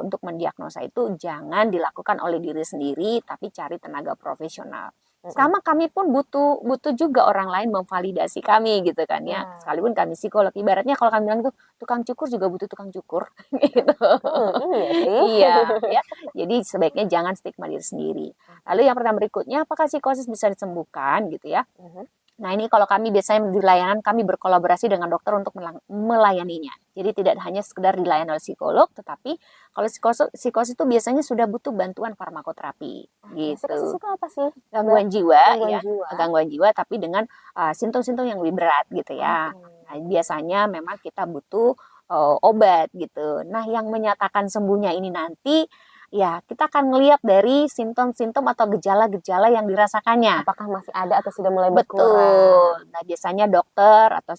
untuk mendiagnosa itu jangan dilakukan oleh diri sendiri, tapi cari tenaga profesional. Sama kami pun butuh juga orang lain memvalidasi kami gitu kan ya. Sekalipun kami psikolog, ibaratnya kalau kami bilang tuh tukang cukur juga butuh tukang cukur gitu. Iya ya. Jadi sebaiknya jangan stigma diri sendiri. Lalu yang pertanyaan berikutnya, apakah psikosis bisa disembuhkan gitu ya? Nah ini kalau kami biasanya di layanan kami berkolaborasi dengan dokter untuk melayaninya. Jadi tidak hanya sekedar dilayani oleh psikolog, tetapi kalau psikosis itu biasanya sudah butuh bantuan farmakoterapi. Gitu. Psikosis itu apa sih? Gangguan jiwa, gangguan jiwa tapi dengan simptom-simptom yang lebih berat gitu ya. Nah, biasanya memang kita butuh obat gitu. Nah yang menyatakan sembuhnya ini nanti, ya kita akan melihat dari simptom-simptom atau gejala-gejala yang dirasakannya. Apakah masih ada atau sudah mulai berkurang? Betul. Nah biasanya dokter atau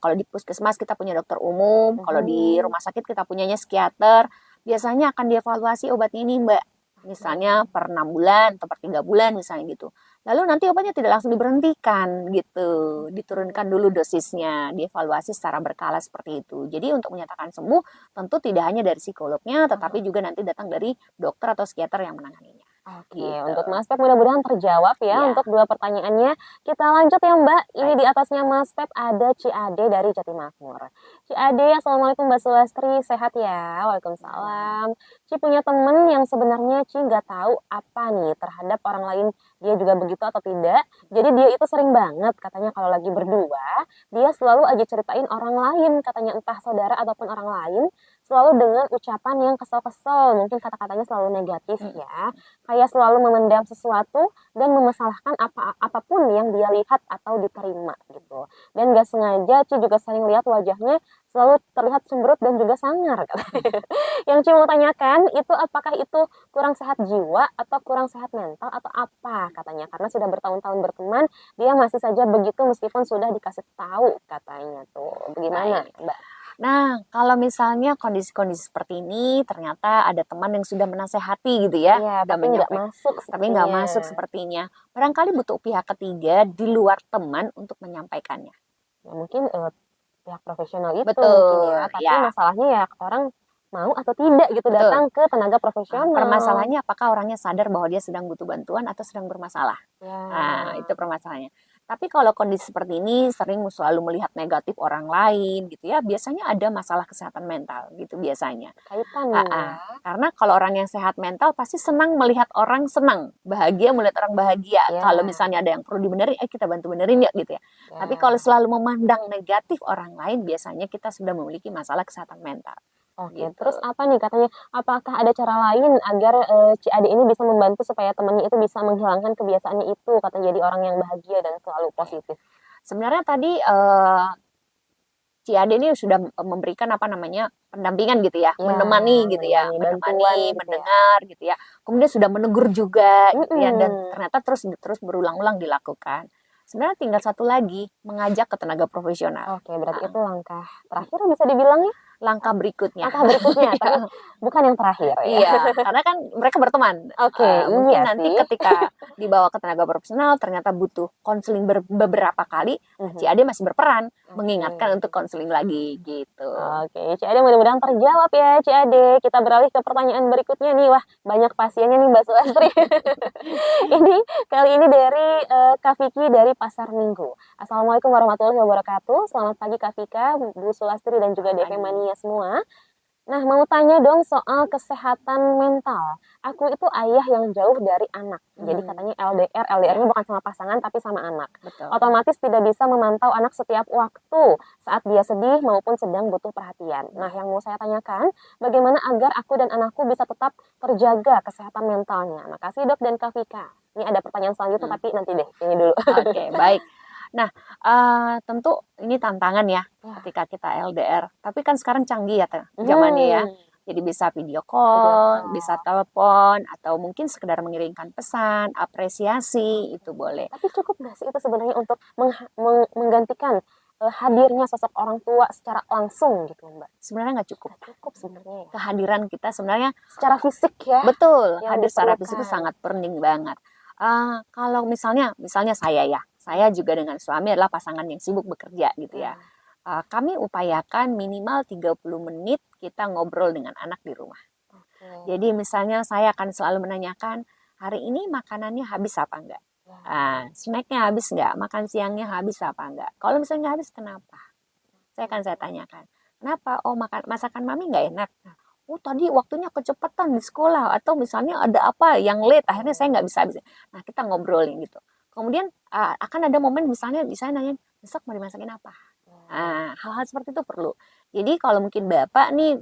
kalau di puskesmas kita punya dokter umum, kalau di rumah sakit kita punyanya psikiater. Biasanya akan dievaluasi obat ini Mbak. Misalnya per 6 bulan atau per 3 bulan misalnya gitu. Lalu nanti obatnya tidak langsung diberhentikan gitu, diturunkan dulu dosisnya, dievaluasi secara berkala seperti itu. Jadi untuk menyatakan sembuh tentu tidak hanya dari psikolognya, tetapi juga nanti datang dari dokter atau psikiater yang menanganinya. Oke, Gitu. untuk Mas Pep mudah-mudahan terjawab ya Iya. untuk dua pertanyaannya. Kita lanjut ya Mbak. Ini di atasnya Mas Pep ada Ci Ade dari Jatimakmur. Ci Ade, Assalamualaikum Mbak Sulastri, sehat ya? Waalaikumsalam. Ci punya temen yang sebenarnya Ci nggak tahu apa nih terhadap orang lain, dia juga begitu atau tidak. Jadi dia itu sering banget katanya kalau lagi berdua, dia selalu aja ceritain orang lain, katanya entah saudara ataupun orang lain, selalu dengan ucapan yang kesel-kesel, mungkin kata-katanya selalu negatif ya. Kayak selalu memendam sesuatu dan memasalahkan apapun yang dia lihat atau diterima gitu. Dan gak sengaja Ci juga sering lihat wajahnya selalu terlihat cemberut dan juga sangar katanya. Yang Ci mau tanyakan itu apakah itu kurang sehat jiwa atau kurang sehat mental atau apa katanya. Karena sudah bertahun-tahun berteman dia masih saja begitu meskipun sudah dikasih tahu katanya tuh. Bagaimana Mbak? Nah, kalau misalnya kondisi-kondisi seperti ini, ternyata ada teman yang sudah menasehati gitu ya, Iya, sudah tapi nggak menyampaikan, masuk tapi nggak sepertinya. masuk sepertinya. Barangkali butuh pihak ketiga di luar teman untuk menyampaikannya. Ya, mungkin pihak profesional itu Betul, mungkin ya, tapi ya. masalahnya ya orang mau atau tidak gitu Betul. datang ke tenaga profesional. Permasalahannya apakah orangnya sadar bahwa dia sedang butuh bantuan atau sedang bermasalah. Ya. Nah, itu permasalahannya. Tapi kalau kondisi seperti ini sering selalu melihat negatif orang lain gitu ya, biasanya ada masalah kesehatan mental gitu biasanya. Kaitan ya. Karena kalau orang yang sehat mental pasti senang melihat orang senang, bahagia melihat orang bahagia. Ya. Kalau misalnya ada yang perlu dibenerin, kita bantu benerin ya gitu ya. Tapi kalau selalu memandang negatif orang lain, biasanya kita sudah memiliki masalah kesehatan mental. Oke, Gitu. terus apa nih katanya, apakah ada cara lain agar Ci Ade ini bisa membantu supaya temannya itu bisa menghilangkan kebiasaannya itu, katanya jadi orang yang bahagia dan selalu positif. Sebenarnya tadi Ci Ade ini sudah memberikan apa namanya pendampingan gitu ya, Ya, menemani gitu ya, bantuan menemani, gitu ya. mendengar gitu ya. Kemudian sudah menegur juga gitu ya, dan Mm-mm. ternyata terus berulang-ulang dilakukan. Sebenarnya tinggal satu lagi, mengajak ke tenaga profesional. Oke, berarti itu langkah terakhir bisa dibilang ya? Langkah berikutnya. Langkah berikutnya, tapi bukan yang terakhir ya. Iya, karena kan mereka berteman. Oke, Mungkin iya nanti sih. ketika dibawa ke tenaga profesional ternyata butuh konseling beberapa kali, Ci Ade masih berperan mengingatkan untuk konseling lagi gitu. Oke, Ci Ade mudah-mudahan terjawab ya Ci Ade. Kita beralih ke pertanyaan berikutnya nih. Wah, banyak pasiennya nih Mbak Sulastri. Ini kali ini dari Kak Vicky dari Pasar Minggu. Assalamualaikum warahmatullahi wabarakatuh. Selamat pagi Kak Vika, Bu Sulastri dan juga DFM Mania semua. Nah, mau tanya dong soal kesehatan mental. Aku itu ayah yang jauh dari anak. Jadi katanya LDR, LDR-nya bukan sama pasangan tapi sama anak. Betul. Otomatis tidak bisa memantau anak setiap waktu saat dia sedih maupun sedang butuh perhatian. Nah, yang mau saya tanyakan, bagaimana agar aku dan anakku bisa tetap terjaga kesehatan mentalnya? Makasih Dok dan Kak Vika. Ini ada pertanyaan selanjutnya tapi nanti deh, ini dulu. Oke, baik. Nah, tentu ini tantangan ya ketika kita LDR. Tapi kan sekarang canggih ya zamannya ya. Jadi bisa video call, bisa telepon, atau mungkin sekedar mengirimkan pesan, apresiasi, itu boleh. Tapi cukup nggak sih itu sebenarnya untuk menggantikan hadirnya sosok orang tua secara langsung gitu Mbak? Sebenarnya nggak cukup. Nggak cukup sebenarnya ya. Kehadiran kita sebenarnya Secara fisik ya. betul, yang hadir secara fisik itu diperlukan. sangat penting banget. Kalau misalnya saya ya, saya juga dengan suami adalah pasangan yang sibuk bekerja gitu ya. Kami upayakan minimal 30 menit kita ngobrol dengan anak di rumah. Jadi misalnya saya akan selalu menanyakan, hari ini makanannya habis apa enggak? Snacknya habis enggak? Makan siangnya habis apa enggak? Kalau misalnya habis, kenapa? Saya tanyakan, kenapa? Oh, masakan mami enggak enak. Oh, tadi waktunya kecepatan di sekolah, atau misalnya ada apa yang late, akhirnya saya nggak bisa habis. Nah, kita ngobrolin gitu. Kemudian akan ada momen misalnya nanya, besok mau dimasakin apa? Hal-hal seperti itu perlu. Jadi kalau mungkin bapak nih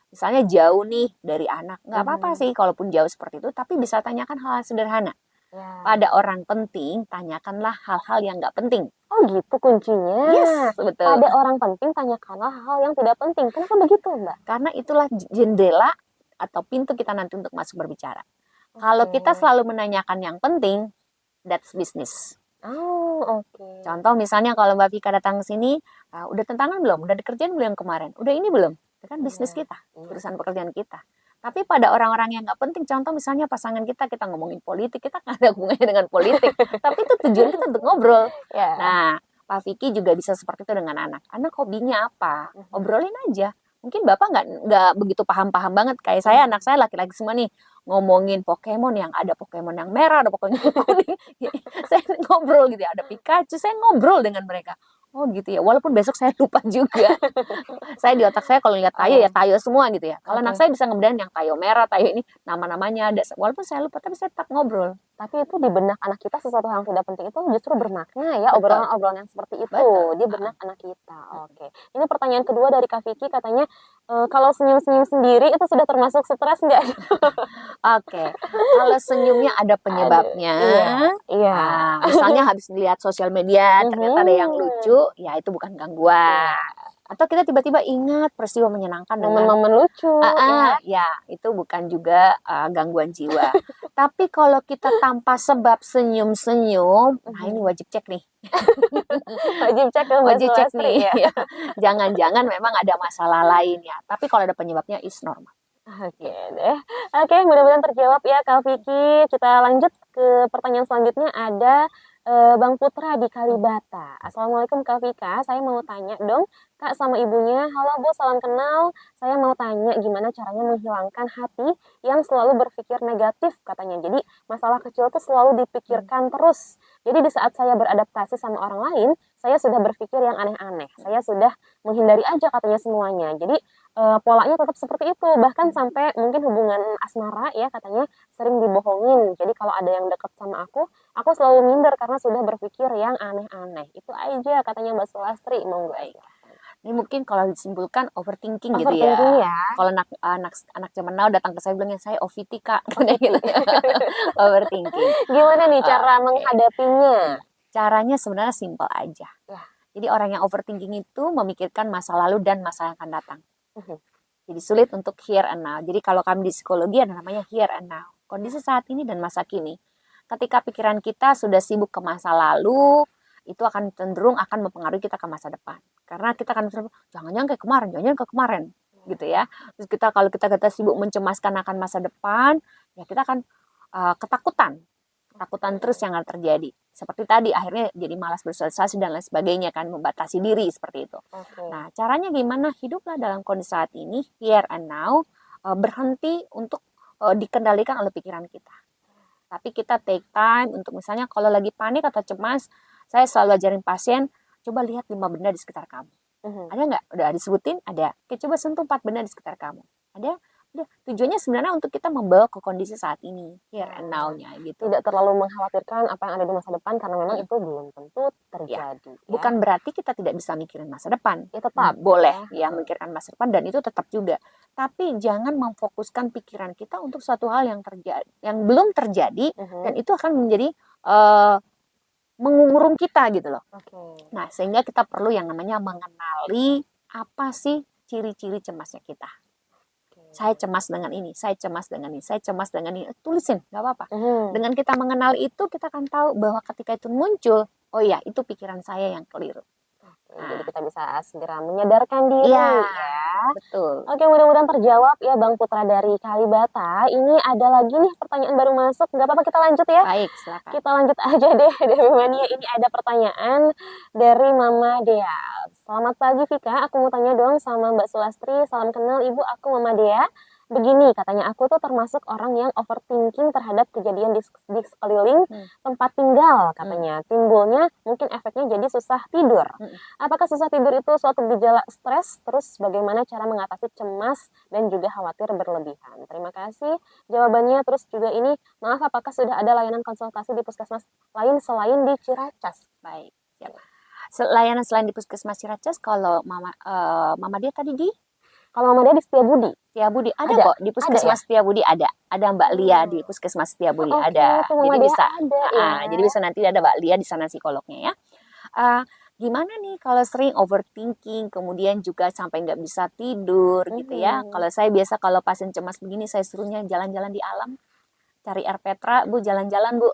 misalnya jauh nih dari anak, nggak apa-apa sih kalaupun jauh seperti itu, tapi bisa tanyakan hal-hal sederhana. Pada orang penting, tanyakanlah hal-hal yang nggak penting. Oh gitu kuncinya. Yes, betul. Pada orang penting, tanyakanlah hal yang tidak penting. Kenapa begitu Mbak? Karena itulah jendela atau pintu kita nanti untuk masuk berbicara. Kalau kita selalu menanyakan yang penting, that's business. Oh, oke. Contoh misalnya kalau Mbak Vika datang ke sini, udah tentangan belum? Udah dikerjain belum yang kemarin? Udah ini belum? Itu kan bisnis kita, urusan pekerjaan kita. Tapi pada orang-orang yang nggak penting, contoh misalnya pasangan kita ngomongin politik, kita nggak ada hubungannya dengan politik, tapi itu tujuan kita untuk ngobrol. Ya. Nah, Pak Vicky juga bisa seperti itu dengan anak. Anak hobinya apa? Obrolin aja. Mungkin Bapak nggak begitu paham-paham banget. Kayak saya, anak saya laki-laki semua nih, ngomongin Pokemon, yang ada Pokemon yang merah, ada Pokemon yang kuning. Saya ngobrol gitu ya, ada Pikachu, saya ngobrol dengan mereka. Oh gitu ya, walaupun besok saya lupa juga. Saya di otak saya kalau lihat tayo ya tayo semua gitu ya. Kalau anak saya bisa ngebedain yang tayo merah, tayo ini nama-namanya ada. Walaupun saya lupa, tapi saya tetap ngobrol. Tapi itu di benak anak kita sesuatu yang tidak penting itu justru bermakna ya, Betul. obrolan-obrolan yang seperti itu Betul. di benak anak kita. Oke. Ini pertanyaan kedua dari Kak Vicky, katanya kalau senyum-senyum sendiri itu sudah termasuk stres nggak? Oke, kalau senyumnya ada penyebabnya. Iya. Misalnya habis lihat sosial media ternyata ada yang lucu, ya itu bukan gangguan. Atau kita tiba-tiba ingat peristiwa menyenangkan dengan Momen-momen lucu. ya itu bukan juga gangguan jiwa. Tapi kalau kita tanpa sebab senyum-senyum, nah ini wajib cek nih. Wajib cek ke Mbak Wajib cek Sulastri nih. ya. Jangan-jangan memang ada masalah lain ya. Tapi kalau ada penyebabnya is normal. Oke deh. Oke, mudah-mudahan terjawab ya Kak Vicky. Kita lanjut ke pertanyaan selanjutnya, ada Bang Putra di Kalibata. Assalamualaikum Kak Vika, saya mau tanya dong Kak sama ibunya. Halo Bu, salam kenal. Saya mau tanya gimana caranya menghilangkan hati yang selalu berpikir negatif katanya. Jadi masalah kecil tuh selalu dipikirkan terus. Jadi di saat saya beradaptasi sama orang lain, saya sudah berpikir yang aneh-aneh. Saya sudah menghindari aja katanya semuanya. Jadi polanya tetap seperti itu. Bahkan sampai mungkin hubungan asmara ya katanya sering dibohongin. Jadi kalau ada yang dekat sama aku selalu minder karena sudah berpikir yang aneh-aneh. Itu aja katanya Mbak Sulastri. Monggo. Ini mungkin kalau disimpulkan overthinking gitu Overthinking ya. ya. Kalau anak zaman now datang ke saya bilangnya saya OVT Kak, kayak gitu ya. Overthinking. Gimana nih cara menghadapinya? Caranya sebenarnya simple aja. Ya. Jadi orang yang overthinking itu memikirkan masa lalu dan masa yang akan datang. Mhm. Jadi sulit untuk here and now. Jadi kalau kami di psikologi ada namanya here and now. Kondisi saat ini dan masa kini. Ketika pikiran kita sudah sibuk ke masa lalu, itu akan cenderung akan mempengaruhi kita ke masa depan. Karena kita akan jangan-jangan kayak kemarin, jangan-jangan kayak kemarin, gitu ya. Terus kalau kita sibuk mencemaskan akan masa depan, ya kita akan ketakutan terus yang akan terjadi. Seperti tadi akhirnya jadi malas bersosialisasi dan lain sebagainya kan, membatasi diri seperti itu. Okay. Nah, caranya gimana? Hiduplah dalam kondisi saat ini, here and now, berhenti untuk dikendalikan oleh pikiran kita. Tapi kita take time untuk misalnya kalau lagi panik atau cemas, saya selalu ajarin pasien, coba lihat 5 benda di sekitar kamu. Ada nggak? Udah disebutin? Ada. Oke, coba sentuh 4 benda di sekitar kamu. Ada? Udah. Tujuannya sebenarnya untuk kita membawa ke kondisi saat ini, here and now-nya gitu. Tidak terlalu mengkhawatirkan apa yang ada di masa depan karena memang itu belum tentu terjadi. Ya. Bukan berarti kita tidak bisa mikirin masa depan. Ya tetap. Boleh ya memikirkan masa depan dan itu tetap juga. Tapi jangan memfokuskan pikiran kita untuk suatu hal yang terjadi, yang belum terjadi dan itu akan menjadi mengurung kita gitu loh. Okay. Nah, sehingga kita perlu yang namanya mengenali apa sih ciri-ciri cemasnya kita. Saya cemas dengan ini, saya cemas dengan ini, saya cemas dengan ini. Tulisin, nggak apa-apa. Dengan kita mengenal itu, kita akan tahu bahwa ketika itu muncul, oh iya, itu pikiran saya yang keliru. Jadi kita bisa segera menyadarkan diri ya. Betul. Oke, mudah-mudahan terjawab ya Bang Putra dari Kalibata. Ini ada lagi nih pertanyaan baru masuk. Nggak apa-apa kita lanjut ya. Baik, silakan. Kita lanjut aja deh Dewi Mania. Ini ada pertanyaan dari Mama Dea. Selamat pagi Vika, aku mau tanya dong sama Mbak Sulastri. Salam kenal Ibu, aku Mama Dea. Begini, katanya aku tuh termasuk orang yang overthinking terhadap kejadian di sekeliling tempat tinggal katanya. Timbulnya mungkin efeknya jadi susah tidur. Apakah susah tidur itu suatu gejala stres? Terus bagaimana cara mengatasi cemas dan juga khawatir berlebihan? Terima kasih jawabannya. Terus juga ini, maaf apakah sudah ada layanan konsultasi di puskesmas lain selain di Ciracas? Baik, siap. Layanan selain di puskesmas Ciracas, kalau Mama dia tadi di? Kalau Mama dia di Setiabudi. Setiabudi ada kok di puskesmas Setiabudi ada Mbak Lia di puskesmas Setiabudi ada. Jadi bisa jadi bisa nanti ada Mbak Lia di sana psikolognya ya. Gimana nih kalau sering overthinking kemudian juga sampai nggak bisa tidur gitu ya. Kalau saya biasa kalau pasien cemas begini saya suruhnya jalan-jalan di alam. cari air Petra, Bu, jalan-jalan, Bu.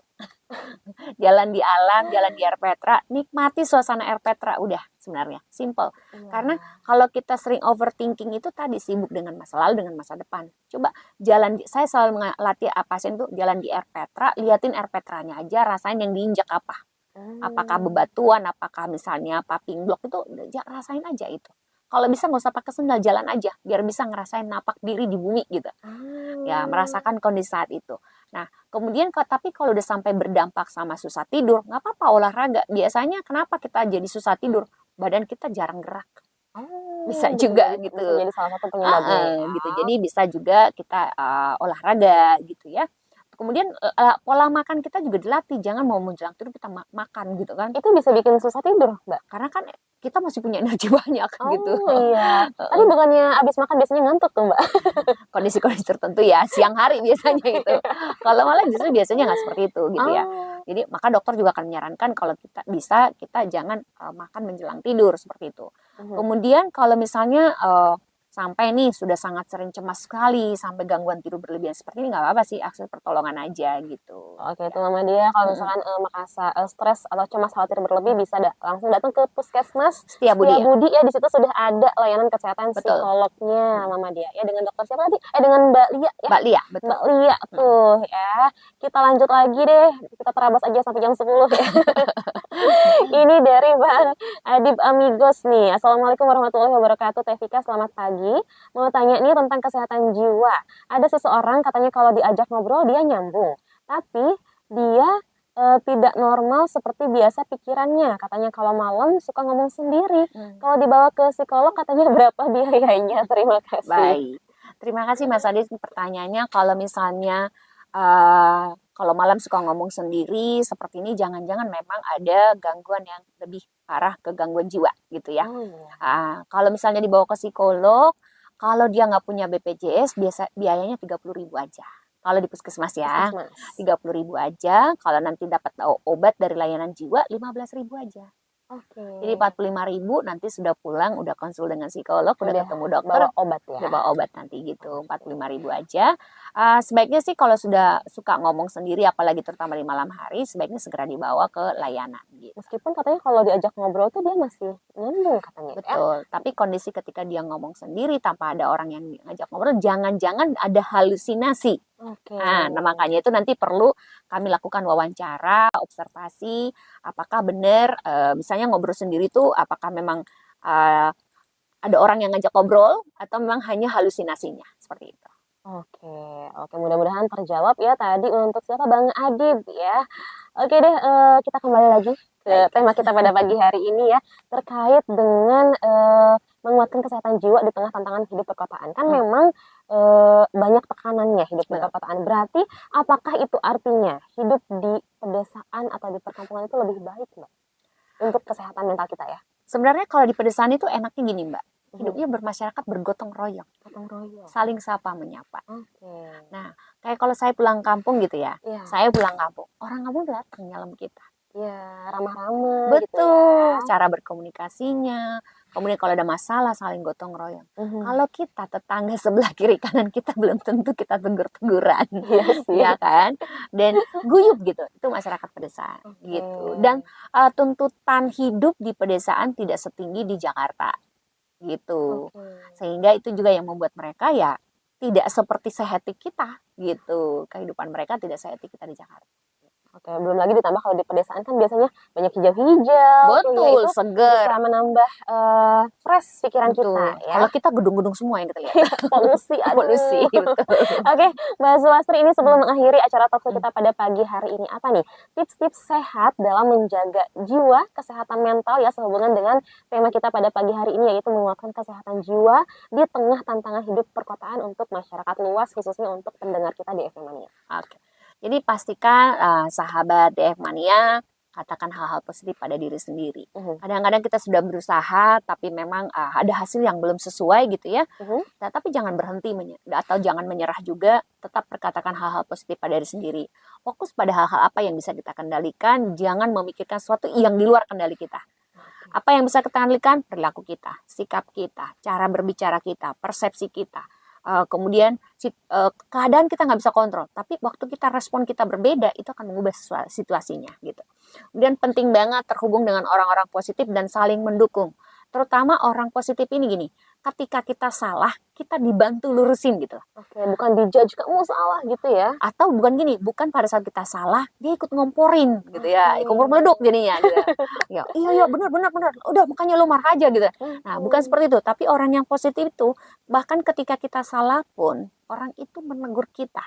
Jalan di alam, jalan di air Petra, nikmati suasana air Petra, udah sebenarnya simple. Karena kalau kita sering overthinking itu tadi sibuk dengan masa lalu, dengan masa depan. Coba saya selalu melatih pasien tuh jalan di air Petra, liatin air Petranya aja, rasain yang diinjak apa. Apakah bebatuan, apakah misalnya paving block, itu rasain aja itu. Kalau bisa nggak usah pakai sendal, jalan aja biar bisa ngerasain napak diri di bumi gitu. Ya, merasakan kondisi saat itu. Nah, kemudian tapi kalau udah sampai berdampak sama susah tidur, nggak apa-apa olahraga. Biasanya kenapa kita jadi susah tidur? Badan kita jarang gerak. Bisa juga gitu. Bisa jadi salah satu penyebabnya. Gitu. Jadi bisa juga kita olahraga gitu ya. Kemudian pola makan kita juga dilatih, jangan mau menjelang tidur kita makan gitu kan. Itu bisa bikin susah tidur, Mbak? Karena kan kita masih punya energi banyak gitu. Iya. Tapi bukannya abis makan biasanya ngantuk tuh, Mbak? Kondisi-kondisi tertentu ya, siang hari biasanya gitu. Kalau malah justru biasanya nggak seperti itu gitu ya. Jadi maka dokter juga akan menyarankan kalau kita jangan makan menjelang tidur seperti itu. Kemudian kalau misalnya sampai nih sudah sangat sering cemas sekali sampai gangguan tidur berlebihan seperti ini, nggak apa-apa sih, akses pertolongan aja gitu. Oke, itu Mama Dia. Kalau misalkan merasa stres atau cemas khawatir berlebih, bisa langsung datang ke Puskesmas Setia Budi ya. Di situ sudah ada layanan kesehatan psikolognya, Mama Dia. Ya, dengan dokter siapa tadi? Dengan Mbak Lia ya. Mbak Lia, betul. Mbak Lia tuh ya. Kita lanjut lagi deh. Kita terabas aja sampai jam 10 ya. Ini dari Bang Adib Amigos nih. Assalamualaikum warahmatullahi wabarakatuh. Tevika, selamat pagi. Mau tanya nih tentang kesehatan jiwa. Ada seseorang katanya kalau diajak ngobrol dia nyambung, tapi dia tidak normal seperti biasa pikirannya. Katanya kalau malam suka ngomong sendiri. Kalau dibawa ke psikolog katanya berapa biayanya? Terima kasih. Baik. Terima kasih Mas Adib pertanyaannya. Kalau misalnya kalau malam suka ngomong sendiri seperti ini, jangan-jangan memang ada gangguan yang lebih parah ke gangguan jiwa gitu ya. Kalau misalnya dibawa ke psikolog, kalau dia nggak punya BPJS, biayanya 30.000 aja. Kalau di puskesmas ya, 30.000 aja. Kalau nanti dapat obat dari layanan jiwa, 15.000 aja. Jadi 45.000 nanti sudah pulang, udah konsul dengan psikolog, udah ketemu dokter, bawa obat ya. Udah bawa obat nanti gitu, 45.000 aja. Sebaiknya sih kalau sudah suka ngomong sendiri, apalagi terutama di malam hari, sebaiknya segera dibawa ke layanan gitu. Meskipun katanya kalau diajak ngobrol tuh dia masih nyambung katanya. Betul, tapi kondisi ketika dia ngomong sendiri tanpa ada orang yang ngajak ngobrol, jangan-jangan ada halusinasi. Nah, makanya itu nanti perlu kami lakukan wawancara, observasi, apakah benar, misalnya ngobrol sendiri tuh, apakah memang ada orang yang ngajak ngobrol, atau memang hanya halusinasinya, seperti itu. Oke, mudah-mudahan terjawab ya tadi untuk siapa Bang Adib ya. Oke deh, kita kembali lagi ke tema kita pada pagi hari ini ya, terkait dengan menguatkan kesehatan jiwa di tengah tantangan hidup perkotaan. Kan memang banyak tekanannya hidup di perkotaan. Berarti apakah itu artinya hidup di pedesaan atau di perkampungan itu lebih baik, Mbak? Untuk kesehatan mental kita ya. Sebenarnya kalau di pedesaan itu enaknya gini, Mbak. Hidupnya bermasyarakat bergotong royong. Saling sapa menyapa. Nah, kayak kalau saya pulang kampung gitu ya. Saya pulang kampung, orang kampung datang nyalam kita. Ya, ramah-ramah. Betul, gitu ya. cara berkomunikasinya. Kemudian kalau ada masalah saling gotong royong. Kalau kita tetangga sebelah kiri kanan kita belum tentu kita tegur-teguran, ya kan? Dan guyup gitu. Itu masyarakat pedesaan gitu. Dan tuntutan hidup di pedesaan tidak setinggi di Jakarta gitu. Sehingga itu juga yang membuat mereka ya tidak seperti sehetik kita gitu. Kehidupan mereka tidak sehetik kita di Jakarta. Belum lagi ditambah kalau di pedesaan kan biasanya banyak hijau-hijau. Betul, ya, seger. Bisa menambah fresh pikiran kita ya. Kalau kita gedung-gedung semua yang kita lihat. Polusi. Polusi, betul. Oke, Mbak Sulastri, ini sebelum mengakhiri acara talk show kita pada pagi hari ini, apa nih tips-tips sehat dalam menjaga jiwa, kesehatan mental ya, sehubungan dengan tema kita pada pagi hari ini, yaitu menguatkan kesehatan jiwa di tengah tantangan hidup perkotaan untuk masyarakat luas, khususnya untuk pendengar kita di FM Mania. Jadi pastikan sahabat DF Mania katakan hal-hal positif pada diri sendiri. Kadang-kadang kita sudah berusaha tapi memang ada hasil yang belum sesuai gitu ya. Tapi jangan berhenti atau jangan menyerah juga, tetap perkatakan hal-hal positif pada diri sendiri. Fokus pada hal-hal apa yang bisa kita kendalikan, jangan memikirkan sesuatu yang di luar kendali kita. Apa yang bisa kita kendalikan? Perilaku kita, sikap kita, cara berbicara kita, persepsi kita. kemudian keadaan kita nggak bisa kontrol, tapi waktu kita respon kita berbeda, itu akan mengubah situasinya gitu. Kemudian penting banget terhubung dengan orang-orang positif dan saling mendukung. Terutama orang positif ini gini, ketika kita salah, kita dibantu lurusin gitu. Oke, bukan dijudge kamu salah gitu ya. Atau bukan gini, bukan pada saat kita salah, dia ikut ngomporin gitu ya, kompor meleduk jadinya gitu. Ya, iya benar. Udah makanya lu marah aja gitu. Nah, bukan seperti itu, tapi orang yang positif itu bahkan ketika kita salah pun orang itu menegur kita.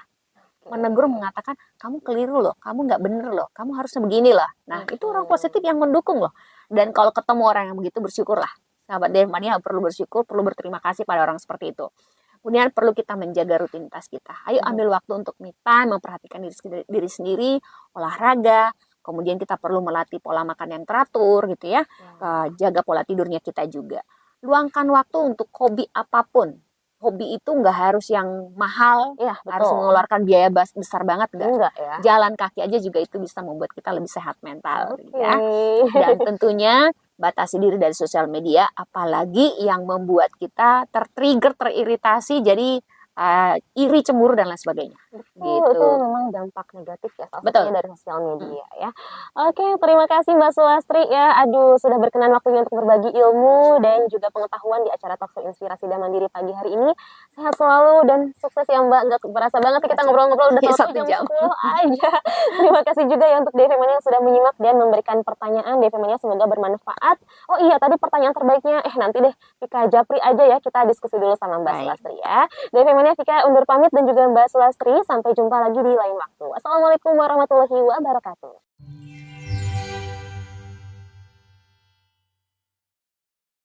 Menegur, mengatakan kamu keliru loh, kamu nggak bener loh, kamu harusnya begini loh. Nah, itu orang positif yang mendukung loh. Dan kalau ketemu orang yang begitu, bersyukurlah. Sahabat Devmania perlu bersyukur, perlu berterima kasih pada orang seperti itu. Kemudian perlu kita menjaga rutinitas kita. Ayo ambil waktu untuk me time, memperhatikan diri sendiri, olahraga. Kemudian kita perlu melatih pola makan yang teratur gitu ya. Jaga pola tidurnya kita juga. Luangkan waktu untuk hobi apapun. Hobi itu nggak harus yang mahal, Iya, harus betul. mengeluarkan biaya besar banget, Enggak ya. Jalan kaki aja juga itu bisa membuat kita lebih sehat mental, Oke. ya. Dan tentunya batasi diri dari sosial media, apalagi yang membuat kita tertrigger, teriritasi, jadi iri, cemburu dan lain sebagainya. Betul, Gitu. itu memang dampak negatif ya salah Betul. satunya dari sosial media ya. Oke, terima kasih Mbak Sulastri ya. Aduh, sudah berkenan waktunya untuk berbagi ilmu dan juga pengetahuan di acara Talkshow Inspirasi dan Mandiri pagi hari ini. Sehat selalu dan sukses ya Mbak. Nggak berasa banget nih kita ngobrol-ngobrol udah Iya, satu 1 jam jam. 10 aja. Terima kasih juga ya untuk DV Mania yang sudah menyimak dan memberikan pertanyaan. DV Mania semoga bermanfaat. Oh iya, tadi pertanyaan terbaiknya nanti deh Vika Japri aja ya, kita diskusi dulu sama Mbak Baik. Sulastri ya. DV Mania Vika undur pamit dan juga Mbak Sulastri, sampai jumpa lagi di lain waktu. Assalamualaikum warahmatullahi wabarakatuh.